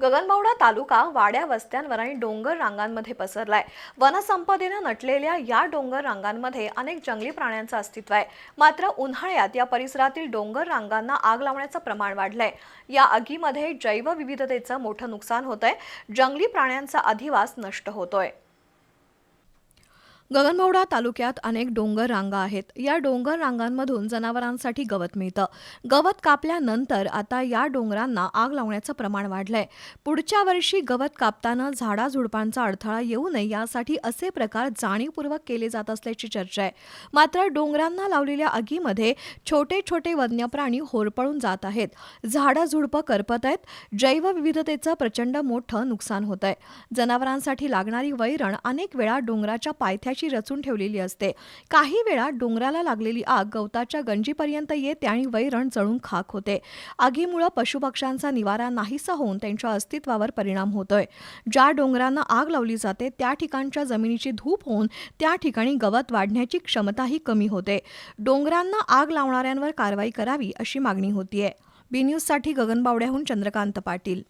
गगनबावडा तालुका वाड्या वस्त्यांवर आणि डोंगर रांगांमध्ये पसरलाय। वनसंपदेने नटलेल्या या डोंगर रांगांमध्ये अनेक जंगली प्राण्यांचं अस्तित्व आहे। मात्र उन्हाळ्यात या परिसरातील डोंगर रांगांना आग लावण्याचं प्रमाण वाढलंय। या आगीमध्ये जैवविविधतेचं मोठं नुकसान होतंय, जंगली प्राण्यांचा अधिवास नष्ट होतोय। गगनबावडा तालुक्यात अनेक डोंगर रांगा आहेत। या डोंगर रांगांमधून जनावरांसाठी गवत मिळतं। गवत कापल्यानंतर आता या डोंगरांना आग लावण्याचं प्रमाण वाढलंय। पुढच्या वर्षी गवत कापताना झाडाझुडपांचा अडथळा येऊ नये यासाठी असे प्रकार जाणीवपूर्वक केले जात असल्याची चर्चा आहे। मात्र डोंगरांना लावलेल्या आगीमध्ये छोटे छोटे वन्य प्राणी होरपळून जात आहेत, झाडं-झुडपं करपत आहेत, जैवविविधतेचं प्रचंड मोठं नुकसान होतंय। जनावरांसाठी लागणारी वैरण अनेक वेळा डोंगराच्या पायथ्याशी रचून ठेवलेली असते। काही वेळा डोंगराला लागलेली आग गवताच्या गंजीपर्यंत येते आणि वैरण जळून खाक होते। आगीमुळे पशुपक्ष्यांचा निवारा नाहीसा होऊन त्यांच्या अस्तित्वावर परिणाम होतोय। ज्या डोंगरांना आग लावली जाते त्या ठिकाणच्या जमिनीची धूप होऊन त्या ठिकाणी गवत वाढण्याची क्षमताही कमी होते। डोंगरांना आग लावणाऱ्यांवर कारवाई करावी अशी मागणी होतीये। बी न्यूजसाठी गगनबावड्याहून चंद्रकांत पाटील।